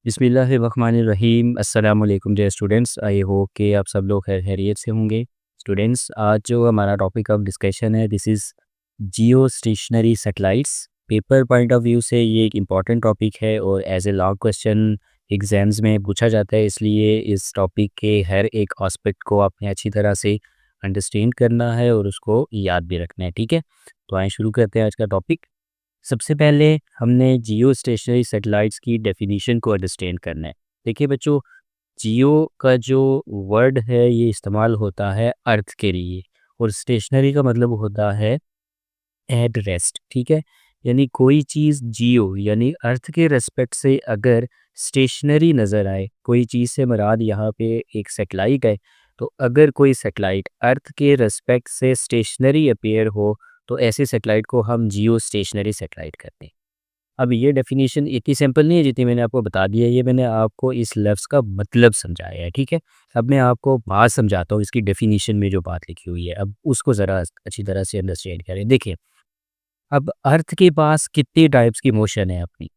बिस्मिल्लाहिर्रहमानिर्रहीम अस्सलाम वालेकुम डियर स्टूडेंट्स। आई होप कि आप सब लोग खैरियत से होंगे। स्टूडेंट्स, आज जो हमारा टॉपिक ऑफ डिस्कशन है this is geostationary satellites. Paper point of view से ये एक इम्पॉर्टेंट टॉपिक है और as a long question exams में पूछा जाता है, इसलिए इस टॉपिक के हर एक एस्पेक्ट को आपने अच्छी तरह से अंडरस्टैंड करना है और उसको याद भी रखना है। ठीक है, तो आइए शुरू करते हैं आज का टॉपिक। सबसे पहले हमने जियो स्टेशनरी सैटेलाइट्स की डेफिनेशन को अंडरस्टैंड करना है। देखिए बच्चों, जियो का जो वर्ड है ये इस्तेमाल होता है अर्थ के लिए, और स्टेशनरी का मतलब होता है एट रेस्ट। ठीक है, यानी कोई चीज़ जियो यानी अर्थ के रेस्पेक्ट से अगर स्टेशनरी नज़र आए, कोई चीज़ से मुराद यहाँ पे एक सैटेलाइट है, तो अगर कोई सैटेलाइट अर्थ के रेस्पेक्ट से स्टेशनरी अपीयर हो तो ऐसे सैटेलाइट को हम जियो स्टेशनरी सैटेलाइट कहते हैं। अब ये डेफिनेशन इतनी सिंपल नहीं है जितनी मैंने आपको बता दी है, ये मैंने आपको इस लफ्ज़ का मतलब समझाया है। ठीक है, अब मैं आपको बात समझाता हूँ इसकी डेफिनेशन में जो बात लिखी हुई है, अब उसको ज़रा अच्छी तरह से अंडरस्टैंड करें। देखिए, अब अर्थ के पास कितने टाइप्स की मोशन है अपनी,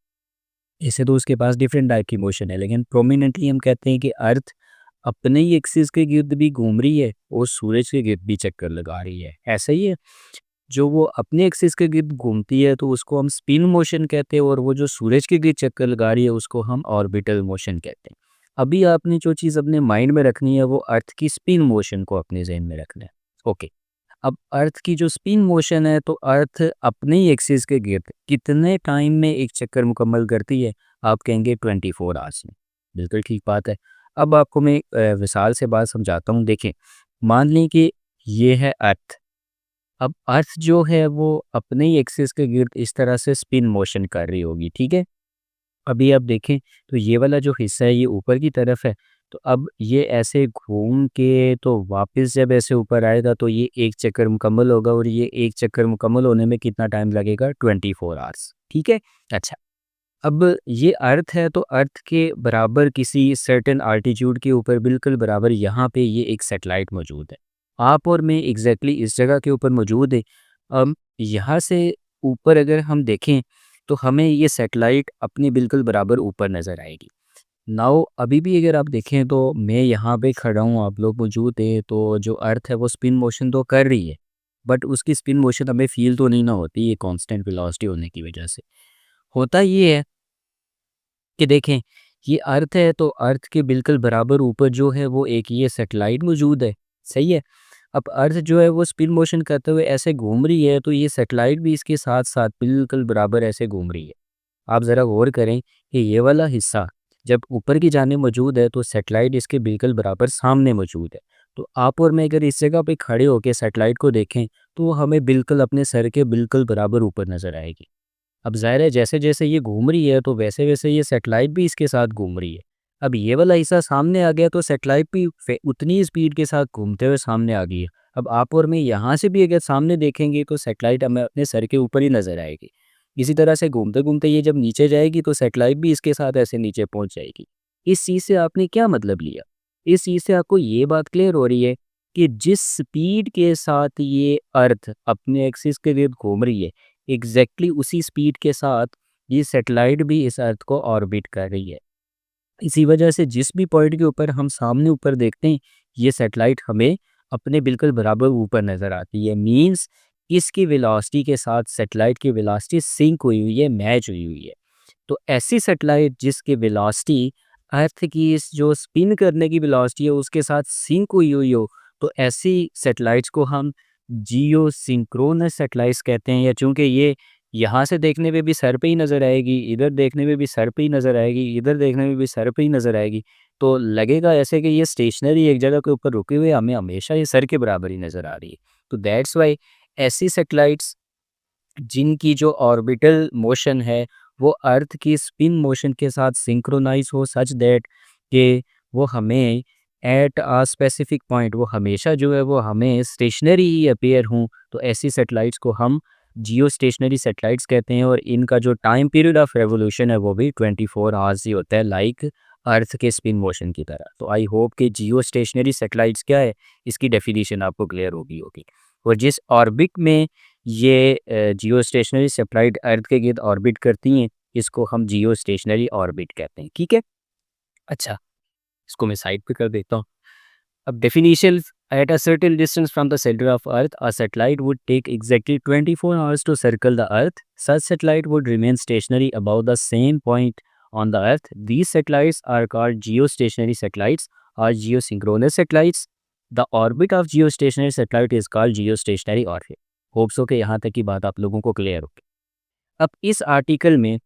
ऐसे तो उसके पास डिफरेंट टाइप की मोशन है, लेकिन प्रोमिनेंटली हम कहते हैं कि अर्थ अपने ही एक्सिस के गिर्द भी घूम रही है और सूरज के गिर्द भी चक्कर लगा रही है। ऐसा ही है, जो वो अपने एक्सिस के गिर्द घूमती है तो उसको हम स्पिन मोशन कहते हैं, और वो जो सूरज के गिर्द चक्कर लगा रही है उसको हम ऑर्बिटल मोशन कहते हैं। अभी आपने जो चीज़ अपने माइंड में रखनी है वो अर्थ की स्पिन मोशन को अपने जहन में रखना है। ओके, अब अर्थ की जो स्पिन मोशन है, तो अर्थ अपने ही एक्सिस के गिर्द कितने टाइम में एक चक्कर मुकम्मल करती है? आप कहेंगे 24 आवर्स में। बिल्कुल ठीक बात है। अब आपको मैं मिसाल से बात समझाता हूँ। देखें, मान लें कि ये है अर्थ। अब अर्थ जो है वो अपने ही एक्सिस के गिर्द इस तरह से स्पिन मोशन कर रही होगी। ठीक है, अभी आप देखें तो ये वाला जो हिस्सा है ये ऊपर की तरफ है, तो अब ये ऐसे घूम के तो वापस जब ऐसे ऊपर आएगा तो ये एक चक्कर मुकम्मल होगा, और ये एक चक्कर मुकम्मल होने में कितना टाइम लगेगा? 24 आवर्स। ठीक है, अच्छा, अब ये अर्थ है तो अर्थ के बराबर किसी सर्टेन आल्टीट्यूड के ऊपर बिल्कुल बराबर यहाँ पे ये एक सैटेलाइट मौजूद है। आप और मैं एग्जैक्टली इस जगह के ऊपर मौजूद है। अब यहाँ से ऊपर अगर हम देखें तो हमें ये सैटेलाइट अपनी बिल्कुल बराबर ऊपर नज़र आएगी। नाउ अभी भी अगर आप देखें तो मैं यहाँ पे खड़ा हूँ, आप लोग मौजूद है, तो जो अर्थ है वो स्पिन मोशन तो कर रही है, बट उसकी स्पिन मोशन हमें फील तो नहीं ना होती, ये कांस्टेंट वेलोसिटी होने की वजह से। होता ये है कि देखें, ये अर्थ है तो अर्थ के बिल्कुल बराबर ऊपर जो है वो एक ये सैटेलाइट मौजूद है। सही है, अब अर्थ जो है वो स्पिन मोशन करते हुए ऐसे घूम रही है, तो ये सैटेलाइट भी इसके साथ साथ बिल्कुल बराबर ऐसे घूम रही है। आप ज़रा गौर करें कि ये वाला हिस्सा जब ऊपर की जाने मौजूद है तो सैटेलाइट इसके बिल्कुल बराबर सामने मौजूद है। तो आप और मैं अगर इस जगह पे खड़े होकर सैटेलाइट को देखें तो वो हमें बिल्कुल अपने सर के बिल्कुल बराबर ऊपर नज़र आएगी। अब ज़ाहिर है जैसे-जैसे ये घूम रही है तो वैसे-वैसे ये सैटेलाइट भी इसके साथ घूम रही है। अब ये वाला हिस्सा सामने आ गया तो सैटेलाइट भी उतनी ही स्पीड के साथ घूमते हुए सामने आ गई है। अब आप और मैं यहाँ से भी अगर सामने देखेंगे तो सैटेलाइट हमें अपने सर के ऊपर ही नज़र आएगी। इसी तरह से घूमते-घूमते ये जब नीचे जाएगी तो सैटेलाइट भी इसके साथ ऐसे नीचे पहुँच जाएगी। इस चीज़ से आपने क्या मतलब लिया? इस चीज़ से आपको ये बात क्लियर हो रही है कि जिस स्पीड के साथ ये अर्थ अपने एक्सिस के इर्द घूम रही है, एग्जैक्टली उसी स्पीड के साथ ये सैटेलाइट भी इस अर्थ को ऑर्बिट कर रही है। इसी वजह से जिस भी पॉइंट के ऊपर हम सामने ऊपर देखते हैं, ये सैटेलाइट हमें अपने बिल्कुल बराबर ऊपर नज़र आती है। मीन्स इसकी वेलोसिटी के साथ सैटेलाइट की वेलोसिटी सिंक हुई हुई है, मैच हुई हुई है। तो ऐसी सैटेलाइट जिसकी वेलोसिटी अर्थ की इस जो स्पिन करने की वेलोसिटी है उसके साथ सिंक हुई हुई हो, तो ऐसी सैटेलाइट्स को हम जियो सिंक्रोनस सैटेलाइट्स कहते हैं। या चूंकि ये यहाँ से देखने पे भी सर पे ही नज़र आएगी, इधर देखने में भी सर पे ही नज़र आएगी, इधर देखने में भी सर पे ही नज़र आएगी, तो लगेगा ऐसे कि ये स्टेशनरी एक जगह के ऊपर रुके हुए हमें हमेशा ये सर के बराबर ही नज़र आ रही है। तो दैट्स वाई ऐसी सैटेलाइट्स जिनकी जो ऑर्बिटल मोशन है वो अर्थ की स्पिन मोशन के साथ सिंक्रोनाइज हो, सच दैट कि वो हमें एट आ स्पेसिफिक पॉइंट वो हमेशा जो है वो हमें स्टेशनरी ही अपीयर हों, तो ऐसी सैटेलाइट्स को हम जियो स्टेशनरी सैटेलाइट्स कहते हैं। और इनका जो टाइम पीरियड ऑफ रेवोल्यूशन है वो भी 24 आवर्स ही होता है, लाइक अर्थ के स्पिन मोशन की तरह। तो आई होप कि जियो स्टेशनरी सैटेलाइट्स क्या है इसकी डेफिनेशन आपको क्लियर होगी। और जिस ऑर्बिट में ये जियो स्टेशनरी सैटेलाइट अर्थ के गिर्द ऑर्बिट करती हैं, इसको हम जियो स्टेशनरी ऑर्बिट कहते हैं। ठीक है। अच्छा, इसको मैं साइड पे कर देता हूँ। अब definition, at a certain distance from the center of Earth, a satellite would take exactly 24 hours to circle the Earth. Such satellite would remain stationary above the same point on the Earth. These satellites are called geostationary satellites or geosynchronous satellites. The orbit of geostationary satellite is called geostationary orbit. Hope so कि यहाँ तक की बात आप लोगों को clear होगी। अब इस आर्टिकल में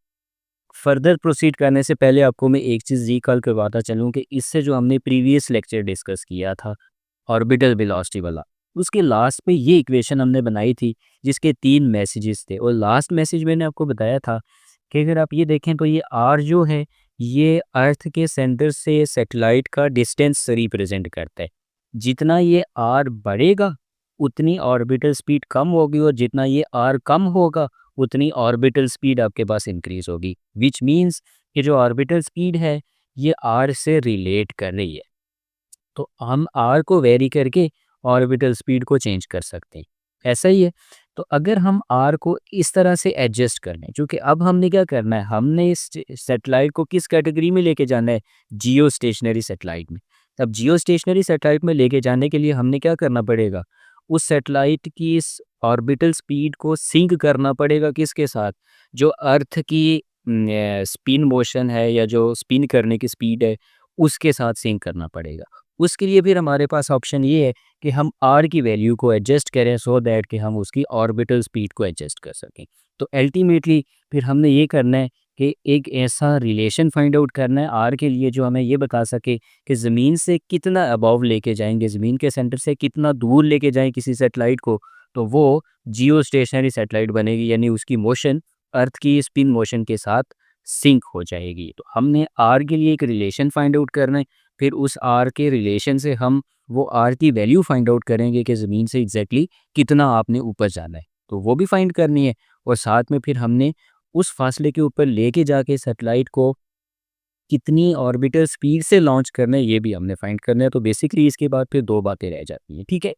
फर्दर प्रोसीड करने से पहले आपको मैं एक चीज़ रिकॉल करवाता चलूँ कि इससे जो हमने प्रीवियस लेक्चर डिस्कस किया था ऑर्बिटल वेलोसिटी वाला, उसके लास्ट में ये इक्वेशन हमने बनाई थी जिसके 3 मैसेजेस थे और लास्ट मैसेज मैंने आपको बताया था कि अगर आप ये देखें तो ये आर जो है ये अर्थ के सेंटर से सैटेलाइट का डिस्टेंस रिप्रेजेंट करता है। जितना ये आर बढ़ेगा उतनी ऑर्बिटल स्पीड कम होगी और जितना ये आर कम होगा उतनी ऑर्बिटल स्पीड आपके पास इंक्रीज होगी, विच मीन्स कि जो ऑर्बिटल स्पीड है ये आर से रिलेट कर रही है। तो हम आर को वेरी करके ऑर्बिटल स्पीड को चेंज कर सकते हैं, ऐसा ही है। तो अगर हम आर को इस तरह से एडजस्ट कर लें, क्योंकि अब हमने क्या करना है, हमने इस सैटेलाइट को किस कैटेगरी में लेके जाना है, जियो स्टेशनरी सैटेलाइट में। अब जियो स्टेशनरी सैटेलाइट में लेके जाने के लिए हमने क्या करना पड़ेगा, उस सैटेलाइट की इस ऑर्बिटल स्पीड को सिंक करना पड़ेगा किसके साथ, जो अर्थ की स्पिन मोशन है या जो स्पिन करने की स्पीड है उसके साथ सिंक करना पड़ेगा। उसके लिए फिर हमारे पास ऑप्शन ये है कि हम आर की वैल्यू को एडजस्ट करें सो दैट कि हम उसकी ऑर्बिटल स्पीड को एडजस्ट कर सकें। तो अल्टीमेटली फिर हमने ये करना है कि एक ऐसा रिलेशन फाइंड आउट करना है आर के लिए जो हमें ये बता सके कि ज़मीन से कितना अबव लेके जाएंगे, ज़मीन के सेंटर से कितना दूर लेके जाएं किसी सेटेलाइट को, तो वो जियो स्टेशनरी सेटेलाइट बनेगी, यानी उसकी मोशन अर्थ की स्पिन मोशन के साथ सिंक हो जाएगी। तो हमने आर के लिए एक रिलेशन फाइंड आउट करना है, फिर उस आर के रिलेशन से हम वो आर की वैल्यू फाइंड आउट करेंगे कि ज़मीन से एग्जैक्टली कितना आपने ऊपर जाना है, तो वो भी फाइंड करनी है। और साथ में फिर हमने उस फासले के ऊपर लेके जाके सैटेलाइट को कितनी ऑर्बिटल स्पीड से लॉन्च करना है ये भी हमने फाइंड करना है। तो बेसिकली इसके बाद फिर 2 बातें रह जाती हैं, ठीक है।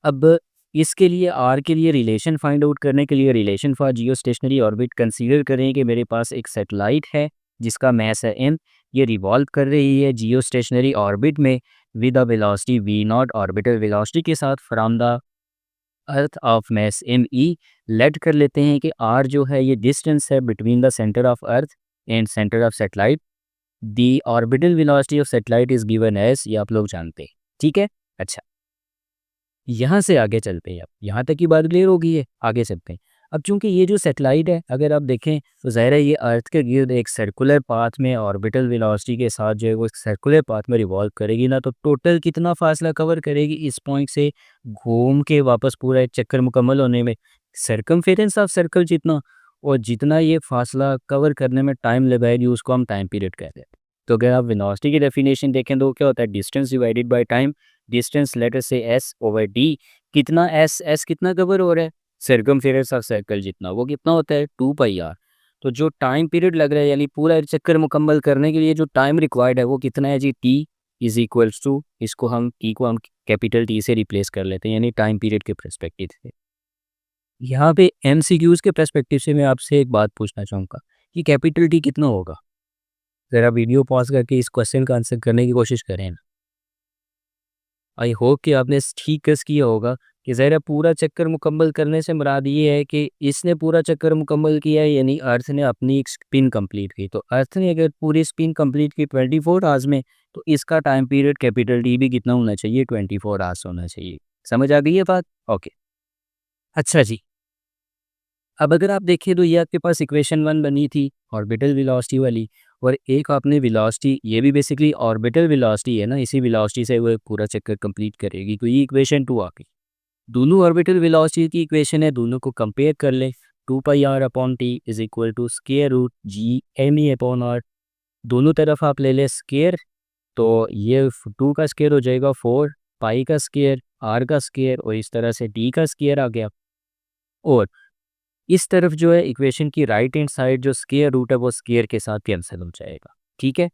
अब इसके लिए आर के लिए रिलेशन फाइंड आउट करने के लिए relation for Jio stationery orbit consider करें कि मेरे पास एक सैटेलाइट है जिसका मैस है m, ये रिवॉल्व कर रही है जियो स्टेशनरी ऑर्बिट में with a velocity v naught orbital velocity के साथ from the earth of mass M E. Let कर लेते हैं कि आर जो है ये डिस्टेंस है between the centre of earth and centre of satellite. The orbital velocity of satellite is given as, ये आप लोग जानते हैं, ठीक है। अच्छा, यहाँ से आगे चलते हैं। अब यहाँ तक की बात क्लियर हो गई है, आगे चलते हैं। अब चूंकि ये जो सैटेलाइट है अगर आप देखें तो ज़ाहिर है ये अर्थ के गिर्द एक सर्कुलर पाथ में ऑर्बिटल वेलोसिटी के साथ जो है वो सर्कुलर पाथ में रिवॉल्व करेगी ना, तो टोटल कितना फासला कवर करेगी इस पॉइंट से घूम के वापस पूरा एक चक्कर मुकम्मल होने में, सर्कमफेरेंस ऑफ सर्कल जितना, और जितना ये फासला कवर करने में टाइम लगाएगी उसको हम टाइम पीरियड कहते हैं। तो अगर आप वेलोसिटी की डेफिनेशन देखें तो क्या होता है, distance divided by time. Distance letter से एस ओवर डी, कितना एस कितना कवर हो रहा है, सर्कमफेरेंस ऑफ सर्कल जितना, वो कितना होता है 2πr। तो जो टाइम पीरियड लग रहा है यानी पूरा चक्कर मुकम्मल करने के लिए जो टाइम रिक्वायर्ड है वो कितना है जी, टी इज इक्वल्स टू, इसको हम टी को हम कैपिटल टी से रिप्लेस कर लेते हैं यानी टाइम पीरियड के परस्पेक्टिव से। यहाँ पे एमसीक्यूज के परस्पेक्टिव से मैं आपसे एक बात पूछना चाहूँगा कि कैपिटल टी कितना होगा। ज़रा वीडियो पॉज करके इस क्वेश्चन का आंसर करने की कोशिश करें ना। आई होप कि आपने ठीक गेस किया होगा कि ज़रा पूरा चक्कर मुकम्मल करने से मुराद ये है कि इसने पूरा चक्कर मुकम्मल किया है यानी अर्थ ने अपनी एक स्पिन कंप्लीट की। तो अर्थ ने अगर पूरी स्पिन कंप्लीट की 24 आवर्स में, तो इसका टाइम पीरियड कैपिटल टी भी कितना होना चाहिए, 24 आवर्स होना चाहिए। समझ आ गई है बात? ओके, अच्छा जी। अब अगर आप देखें तो ये आपके पास इक्वेशन 1 बनी थी ऑर्बिटल वेलोसिटी वाली, और एक आपने वेलोसिटी, ये भी बेसिकली ऑर्बिटल वेलोसिटी है ना, इसी वेलोसिटी से वो पूरा चक्कर कंप्लीट करेगी। तो ये इक्वेशन 2 आ गई। दोनों ऑर्बिटल वेलोसिटी की इक्वेशन है, दोनों को कंपेयर कर लें। 2πr/t is equal to square root G M E upon R. दोनों तरफ आप ले लें स्क्वायर, तो ये 2 का स्क्वायर हो जाएगा 4, पाई का स्क्वायर, आर का स्क्वायर, और इस तरह से डी का स्क्वायर आ गया। और इस तरफ जो है इक्वेशन की राइट हैंड साइड जो स्क्वायर रूट है वो स्क्वायर के साथ कैंसिल हो जाएगा, ठीक है।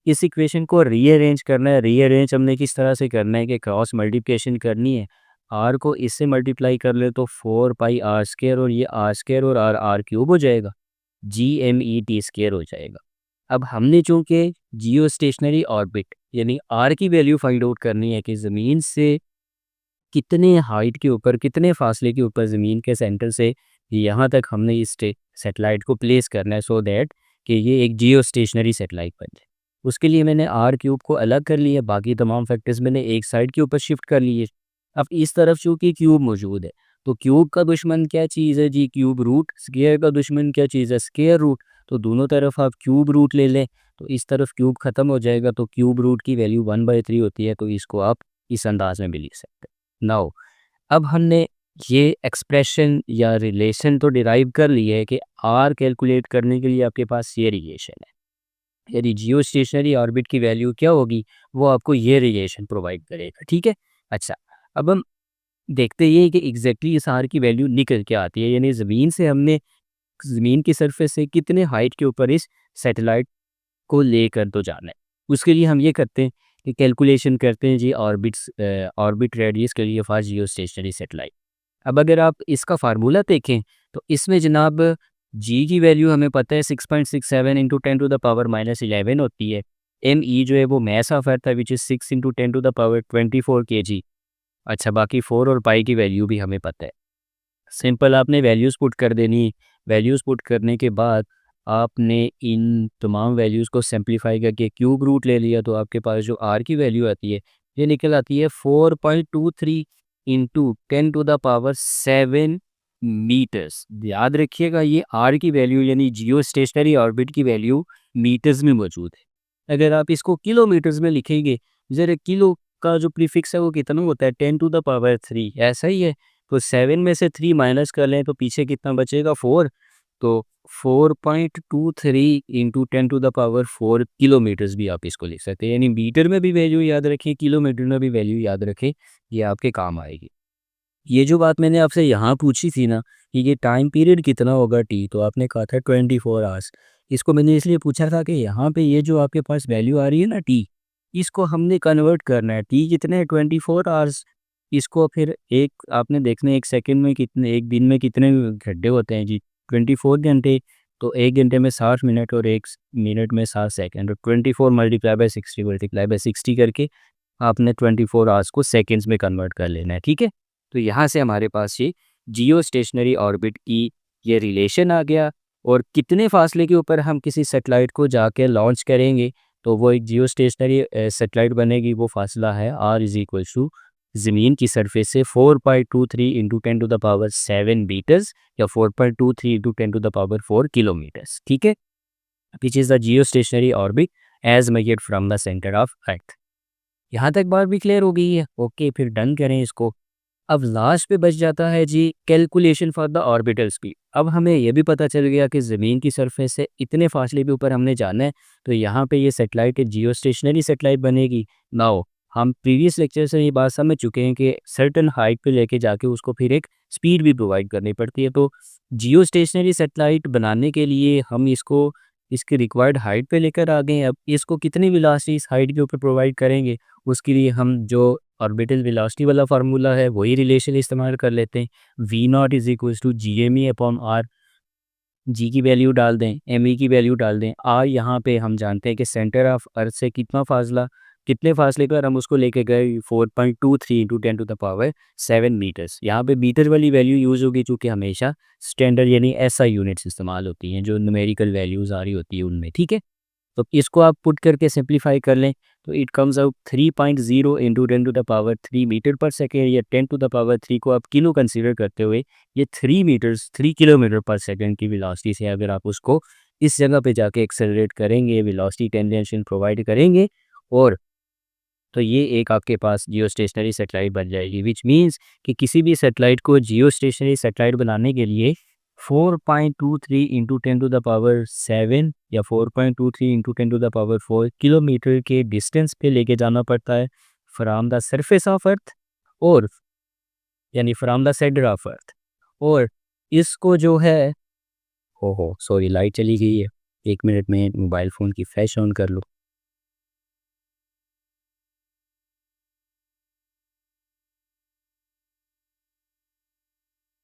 इस इक्वेशन को रीअरेंज करना है। रीअरेंज हमने किस तरह से करना है कि क्रॉस मल्टीप्लिकेशन करनी है। आर को इससे मल्टीप्लाई कर ले तो 4πr² और ये r² और r r³ हो जाएगा, GMET² हो जाएगा। अब हमने चूँकि जियो स्टेशनरी ऑर्बिट यानी आर की वैल्यू फाइंड आउट करनी है कि ज़मीन से कितने हाइट के ऊपर, कितने फासले के ऊपर ज़मीन के सेंटर से यहाँ तक हमने इस सैटेलाइट को प्लेस करना है सो दैट कि ये एक जियो स्टेशनरी सैटेलाइट बन जाए। उसके लिए मैंने आर क्यूब को अलग कर लिया, बाकी तमाम फैक्टर्स मैंने एक साइड के ऊपर शिफ्ट कर लिए। अब इस तरफ चूँकि क्यूब मौजूद है, तो क्यूब का दुश्मन क्या चीज़ है जी? Cube root. स्क्वायर का दुश्मन क्या चीज़ है? Square root. तो दोनों तरफ आप क्यूब रूट ले लें, तो इस तरफ क्यूब ख़त्म हो जाएगा, तो क्यूब रूट की वैल्यू 1/3 होती है, तो इसको आप इस अंदाज में भी लिख सकते हैं। नाउ अब हमने ये एक्सप्रेशन या रिलेशन तो डिराइव कर ली है कि आर कैलकुलेट करने के लिए आपके पास ये रिलेशन है, यदि जियो स्टेशनरी ऑर्बिट की वैल्यू क्या होगी वो आपको ये रिलेशन प्रोवाइड करेगा। ठीक है। अच्छा, अब हम देखते ये कि एग्जैक्टली इस आर की वैल्यू निकल के आती है, यानी ज़मीन से हमने ज़मीन की सरफेस से कितने हाइट के ऊपर इस सैटेलाइट को लेकर तो जाना है। उसके लिए हम ये करते हैं कि कैलकुलेशन करते हैं जी ऑर्बिट रेडियस के लिए फॉर जियो स्टेशनरी सैटेलाइट। अब अगर आप इसका फार्मूला देखें तो इसमें जनाब जी की वैल्यू हमें पता है 6.67 इंटू 10⁻⁻11 होती है। एम ई जो है वो मैस ऑफ अर्थ है विच इज़ 6 इंटू 10⁻24 kg। अच्छा, बाकी 4 और पाई की वैल्यू भी हमें पता है। सिंपल आपने वैल्यूज़ पुट कर देनी। वैल्यूज़ पुट करने के बाद आपने इन तमाम वैल्यूज़ को सिंप्लीफाई करके क्यूब रूट ले लिया, तो आपके पास जो आर की वैल्यू आती है ये निकल आती है 4.23 इंटू 10⁻7 मीटर्स। याद रखिएगा ये आर की वैल्यू यानी जियो स्टेशनरी ऑर्बिट की वैल्यू मीटर्स में मौजूद है। अगर आप इसको किलोमीटर्स में लिखेंगे, ज़रा किलो का जो प्रीफिक्स है वो कितना होता है? 10⁻3। ऐसा ही है। तो 7 में से 3 माइनस कर लें तो पीछे कितना बचेगा? 4। तो 4.23 इंटू 10⁻4 किलोमीटर्स भी आप इसको लिख सकते हैं, यानी मीटर में भी वैल्यू याद रखें, किलोमीटर में भी वैल्यू याद रखें, ये आपके काम आएगी। ये जो बात मैंने आपसे यहाँ पूछी थी ना कि ये टाइम पीरियड कितना होगा टी, तो आपने कहा था 24 आवर्स। इसको मैंने इसलिए पूछा था कि यहाँ पे ये जो आपके पास वैल्यू आ रही है ना टी, इसको हमने कन्वर्ट करना है। टी कितने है? 24 आवर्स। इसको फिर एक आपने देखना है एक सेकंड में कितने, एक दिन में कितने घंटे होते हैं जी? 24 घंटे। तो एक घंटे में 60 मिनट और एक मिनट में 60 सेकंड, और 24 मल्टीप्लाई बाय 60 करके आपने 24 आवर्स को सेकंड्स में कन्वर्ट कर लेना है। ठीक है। तो यहाँ से हमारे पास ये जियो स्टेशनरी ऑर्बिट की ये रिलेशन आ गया, और कितने फासले के ऊपर हम किसी सैटेलाइट को जाके लॉन्च करेंगे तो वो एक जियो स्टेशनरी सैटेलाइट बनेगी। वो फासला है आर इज इक्वल टू ज़मीन की सरफेस से 4.23 इंटू 10⁻7 मीटर्स या 4.23 इंटू 10⁻4 किलोमीटर्स। ठीक है, which is the geostationary orbit as measured from the centre of earth. यहाँ तक बात भी क्लियर हो गई है। ओके, फिर डन करें इसको। अब लास्ट पे बच जाता है जी calculation for the orbital speed. अब हमें यह भी पता चल गया कि ज़मीन की सरफेस से इतने फासले के ऊपर हमने जाना है, तो यहाँ पे ये सैटेलाइट एक जियो स्टेशनरी सैटेलाइट बनेगी। नाउ हम प्रीवियस लेक्चर से ये बात समझ चुके हैं कि सर्टन हाइट पे लेके जाके उसको फिर एक स्पीड भी प्रोवाइड करनी पड़ती है। तो जियो स्टेशनरी सैटेलाइट बनाने के लिए हम इसको इसकी रिक्वायर्ड हाइट पे लेकर आ गए हैं। अब इसको कितनी वेलोसिटी इस हाइट के ऊपर प्रोवाइड करेंगे, उसके लिए हम जो ऑर्बिटल वेलोसिटी वाला फार्मूला है वही रिलेशन इस्तेमाल कर लेते हैं। V naught is equal to G M E upon R. G की वैल्यू डाल दें, एम ई की वैल्यू डाल दें। आर यहाँ पे हम जानते हैं कि सेंटर ऑफ अर्थ से कितना फासला, कितने फासले पर हम उसको लेके गए 4.23 इंटू 10⁻7 मीटर्स। यहाँ पे मीटर वाली वैल्यू यूज़ होगी चूँकि हमेशा स्टैंडर्ड यानी एसआई यूनिट्स इस्तेमाल होती हैं जो न्यूमेरिकल वैल्यूज़ आ रही होती है उनमें। ठीक है। तो इसको आप पुट करके सिंप्लीफाई कर लें तो it comes out 3.0 into 10⁻3 metre पर सेकेंड, या 10⁻3 को आप किलो कंसीडर करते हुए ये 3 मीटर्स 3 किलोमीटर पर सेकेंड की वेलोसिटी से अगर आप उसको इस जगह पे जाके एक्सेलरेट करेंगे, वेलोसिटी टेंजेंशियल प्रोवाइड करेंगे, और तो ये एक आपके पास जियो स्टेशनरी सैटेलाइट बन जाएगी। विच मीन्स कि किसी भी सैटेलाइट को जियो स्टेशनरी सैटेलाइट बनाने के लिए 4.23 इंटू 10⁻7 या 4.23 इंटू 10⁻4 किलोमीटर के डिस्टेंस पे लेके जाना पड़ता है from the surface of earth, और यानी फ्राम द सेंटर ऑफ अर्थ। और इसको जो है, हो सॉरी लाइट चली गई है, 1 मिनट में मोबाइल फ़ोन की फ्लैश ऑन कर लो।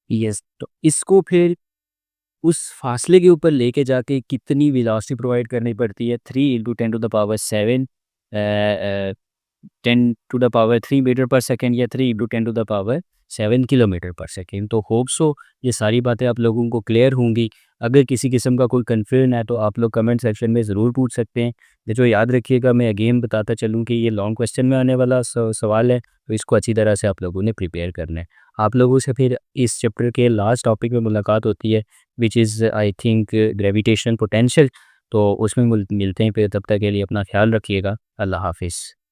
यस, तो इसको फिर उस फासले के ऊपर लेके जाके कितनी वेलोसिटी प्रोवाइड करनी पड़ती है, 3 इंटू 10⁻7 10⁻3 मीटर पर सेकेंड या 3 इंटू 10⁻7 किलोमीटर पर सेकेंड। तो होप सो ये सारी बातें आप लोगों को क्लियर होंगी। अगर किसी किस्म का कोई कन्फ्यूजन है तो आप लोग कमेंट सेक्शन में ज़रूर पूछ सकते हैं। ये जो याद रखिएगा, मैं अगेन बताता चलूँ कि ये लॉन्ग क्वेश्चन में आने वाला सवाल है, तो इसको अच्छी तरह से आप लोगों ने प्रिपेयर करना है। आप लोगों से फिर इस चैप्टर के लास्ट टॉपिक में मुलाकात होती है, which is I think gravitation potential. तो उसमें मिलते हैं फिर, तब तक के लिए अपना ख्याल रखिएगा। अल्लाह हाफिज़।